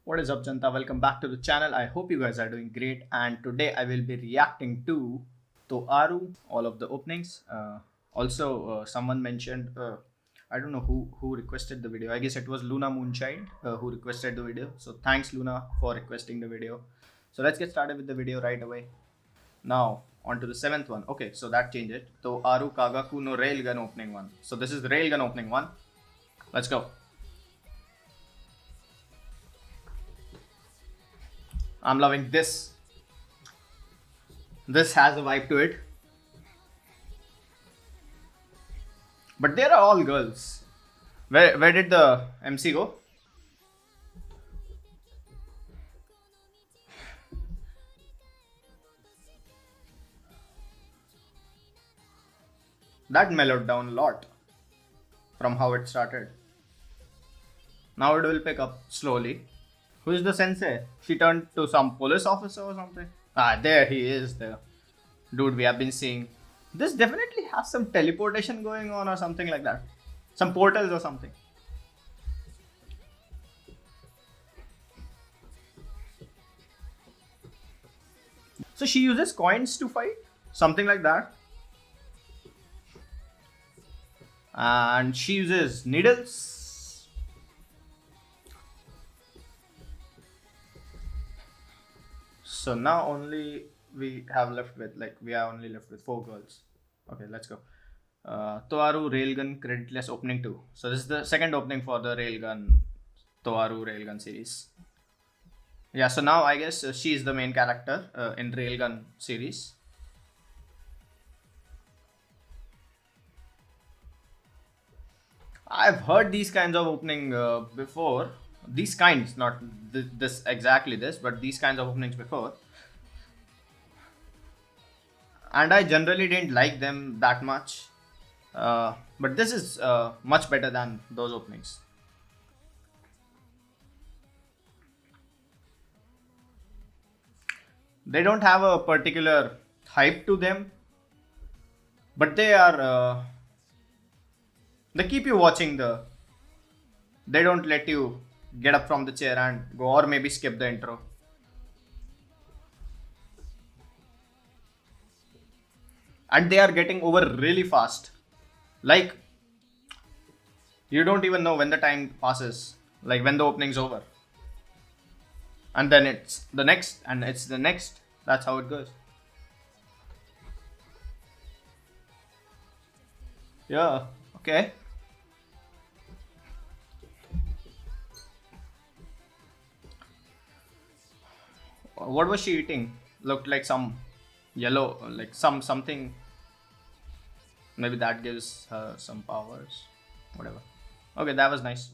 What is up, Janta? Welcome back to the channel. I hope you guys are doing great. And today I will be reacting to Aru, all of the openings. Also, someone mentioned, I don't know who requested the video. I guess it was Luna Moonchild who requested the video. So thanks, Luna, for requesting the video. So let's get started with the video right away. Now, on to the seventh one. Okay, so that changed it. So Aru Kagaku no Railgun opening one. So this is the Railgun opening one. Let's go. I'm loving this. This has a vibe to it. But they are all girls. Where did the MC go? That mellowed down a lot from how it started. Now it will pick up slowly. Who is the sensei? She turned to some police officer or something. Ah, there he is, the dude we have been seeing. This definitely has some teleportation going on or something like that. Some portals or something. So she uses coins to fight? Something like that. And she uses needles. So now only we have left with we are only left with four girls. Okay, let's go. Toaru Railgun Creditless Opening 2. So this is the second opening for the Toaru Railgun series. Yeah, so now I guess she is the main character in Railgun series. I've heard these kinds of opening before. These kinds, not this exactly this, but these kinds of openings before. And I generally didn't like them that much. But this is much better than those openings. They don't have a particular hype to them, but they are. They keep you watching the. They don't let you get up from the chair and go, or maybe skip the intro. And they are getting over really fast. Like, you don't even know when the time passes, like when the opening's over. And then it's the next, and it's the next. That's how it goes. Yeah, okay. What was she eating? Looked like some yellow, like something. Maybe that gives her some powers. Whatever. Okay, that was nice.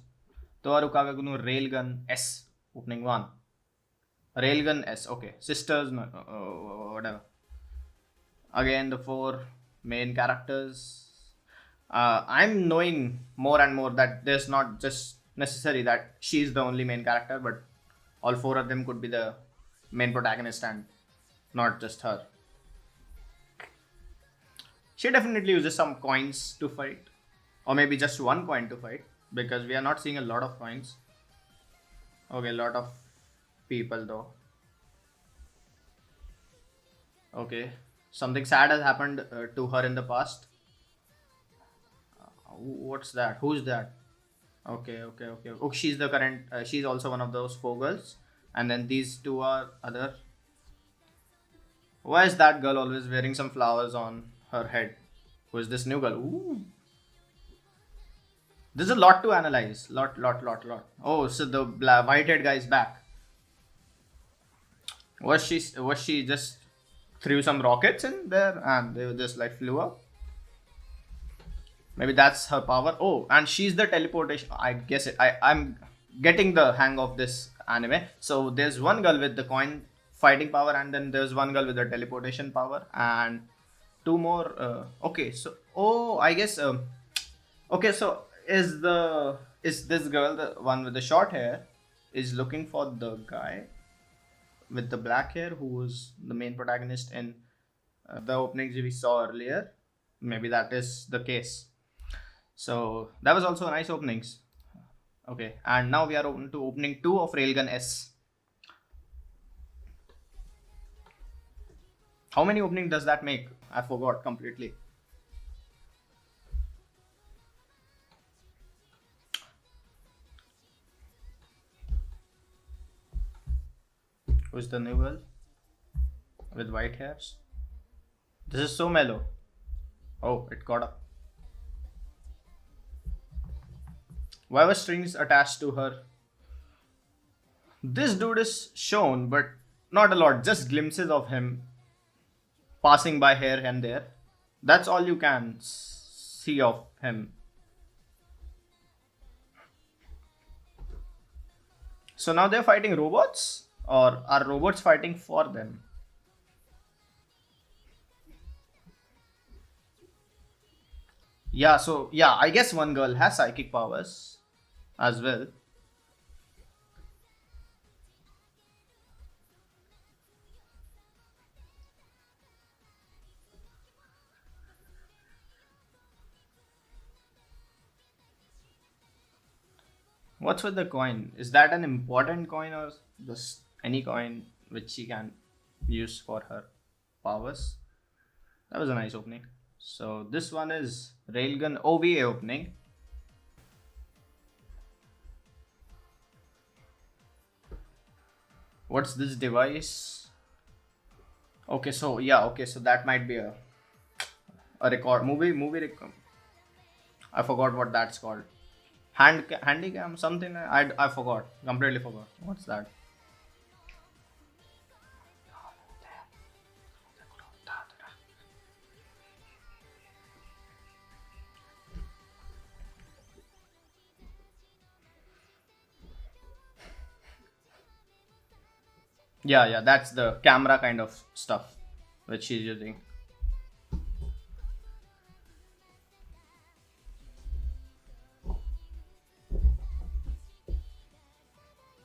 Toaru Kagagunu Railgun S opening one. Railgun S. Okay, sisters. No, whatever. Again, the four main characters. I'm knowing more and more that there's not just necessary that she's the only main character, but all four of them could be the main protagonist and not just her. She definitely uses some coins to fight, or maybe just one coin to fight, because we are not seeing a lot of coins. Okay, a lot of people though. Okay, something sad has happened to her in the past. What's that? Who's that? Okay, okay, okay. Oh, she's the current. She's also one of those four girls, and then these two are other. Why is that girl always wearing some flowers on her head? Who is this new girl? Ooh, there's a lot to analyze. Lot. Oh, so the white-haired guy is back. Was she just threw some rockets in there and they just like flew up? Maybe that's her power. Oh, and she's the teleportation. I guess it. I'm getting the hang of this anime. So there's one girl with the coin fighting power, and then there's one girl with the teleportation power, and two more. Okay, so I guess. Okay, so is this girl the one with the short hair is looking for the guy with the black hair who was the main protagonist in the openings we saw earlier? Maybe that is the case. So that was also nice openings. Okay, and now we are open to opening 2 of Railgun S. How many opening does that make? I forgot completely. Who's the new girl with white hairs? This is so mellow. Oh, it caught up. Why were strings attached to her? This dude is shown, but not a lot, just glimpses of him passing by here and there. That's all you can see of him. So now they're fighting robots? Or are robots fighting for them? Yeah, I guess one girl has psychic powers as well. What's with the coin? Is that an important coin or just any coin which she can use for her powers? That was a nice opening. So this one is Railgun OVA opening. What's this device? Okay, so yeah, okay, so that might be a record movie record. I forgot what that's called. Handycam something. I forgot completely forgot. What's that? Yeah, that's the camera kind of stuff which she's using.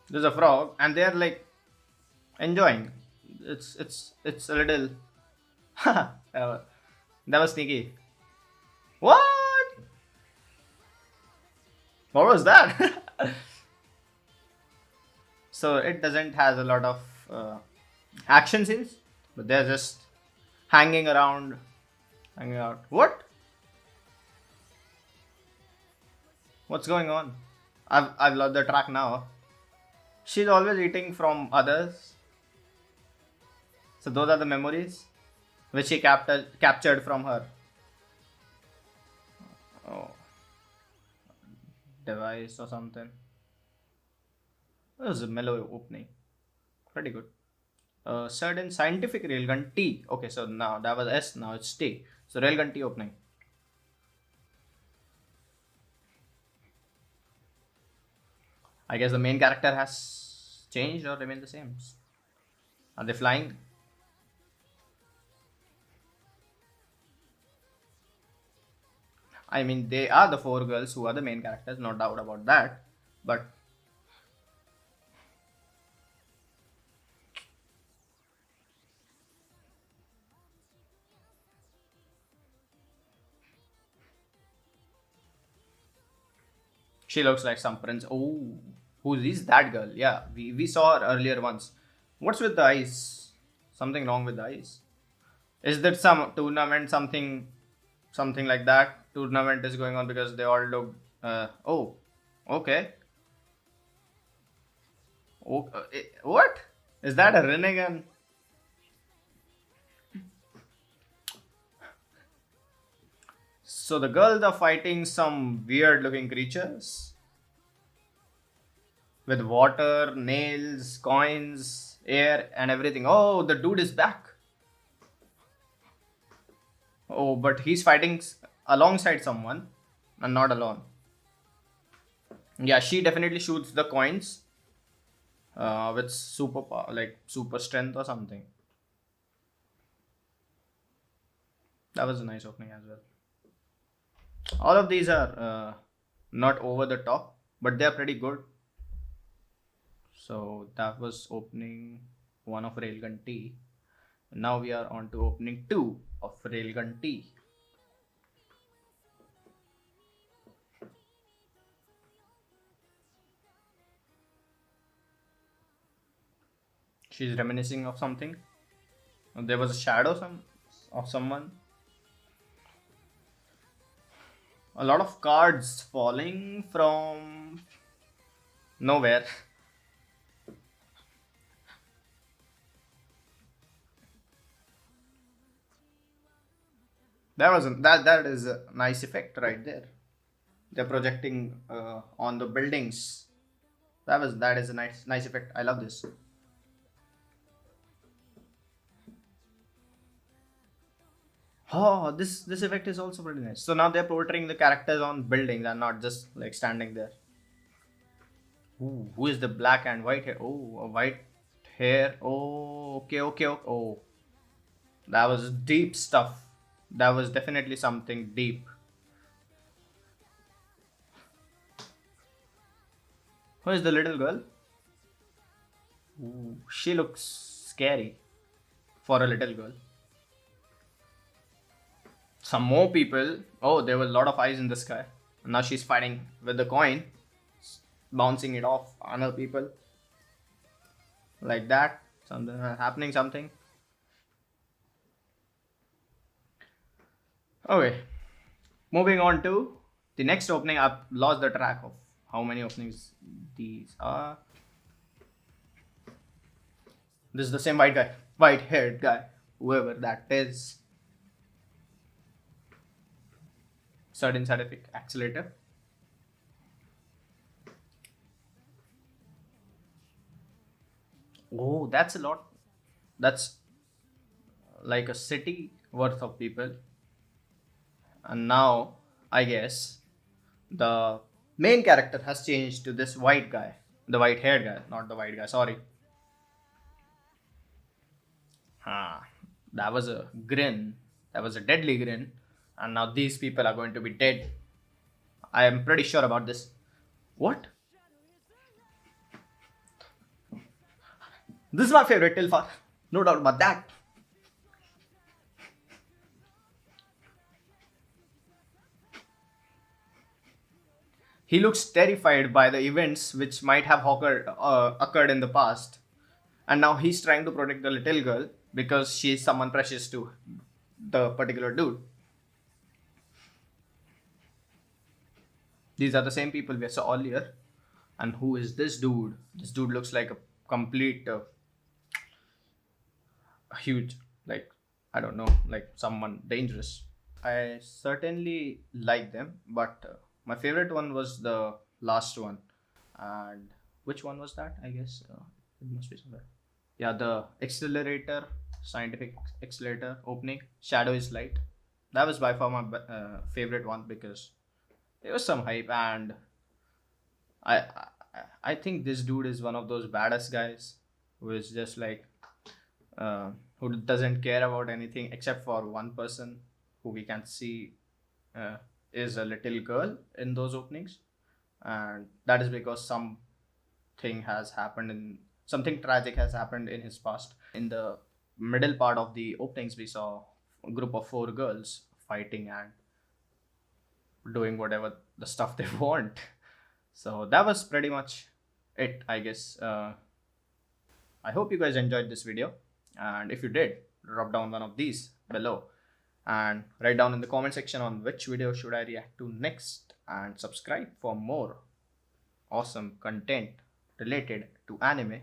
There's a frog, and they're like enjoying. It's a little. that was sneaky. What? What was that? So it doesn't has a lot of action scenes, but they're just hanging around, hanging out. What? What's going on? I've lost the track now. She's always eating from others. So those are the memories which she captured from her. Oh, device or something. That was a mellow opening. Pretty good. Certain scientific railgun T. Okay, so now that was S, now it's T. So railgun T opening. I guess the main character has changed or remained the same. Are they flying? I mean, they are the 4 girls who are the main characters, no doubt about that. But she looks like some prince. Oh, who is that girl? Yeah, we saw her earlier once. What's with the eyes? Something wrong with the eyes? Is that some tournament, something like that? Tournament is going on because they all look. Oh, okay. What? Is that a Renegan? So the girls are fighting some weird looking creatures with water, nails, coins, air, and everything. Oh, the dude is back. Oh, but he's fighting alongside someone and not alone. Yeah, she definitely shoots the coins with super power, like super strength or something. That was a nice opening as well. All of these are not over the top, but they are pretty good. So that was opening 1 of Railgun T. Now we are on to opening 2 of Railgun T. She's reminiscing of something. There was a shadow of someone. A lot of cards falling from nowhere. That is a nice effect right there. They're projecting on the buildings. That is a nice effect. I love this. Oh, this effect is also pretty nice. So now they're portraying the characters on buildings and not just like standing there. Ooh, who is the black and white hair? Oh, a white hair. Oh, okay. Oh, that was deep stuff. That was definitely something deep. Who is the little girl? Ooh, she looks scary for a little girl. Some more people. Oh, there were a lot of eyes in the sky. Now she's fighting with the coin, bouncing it off on other people. Like that. Something happening, something. Okay. Moving on to the next opening. I've lost the track of how many openings these are. This is the same white guy. White haired guy. Whoever that is. Certain scientific accelerator. Oh, that's a lot. That's like a city worth of people. And now, I guess, the main character has changed to this white guy. The white haired guy, not the white guy, sorry. Ah, that was a grin. That was a deadly grin. And now these people are going to be dead. I am pretty sure about this. What? This is my favorite Tilfar. No doubt about that. He looks terrified by the events which might have occurred in the past. And now he's trying to protect the little girl because she's someone precious to the particular dude. These are the same people we saw earlier. And who is this dude? This dude looks like a complete, huge, like, I don't know, like someone dangerous. I certainly like them, but my favorite one was the last one. And which one was that? I guess it must be somewhere. Yeah, the accelerator, scientific accelerator opening, Shadow is Light. That was by far my favorite one because there was some hype, and I, I I think this dude is one of those badass guys who is just like who doesn't care about anything except for one person who we can see uh, is a little girl in those openings, and that is because something tragic has happened in his past. In the middle part of the openings, we saw a group of four girls fighting and doing whatever the stuff they want. So that was pretty much it, I guess. I hope you guys enjoyed this video, and if you did, drop down one of these below and write down in the comment section on which video should I react to next, and subscribe for more awesome content related to anime,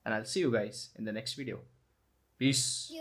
and I'll see you guys in the next video. Peace.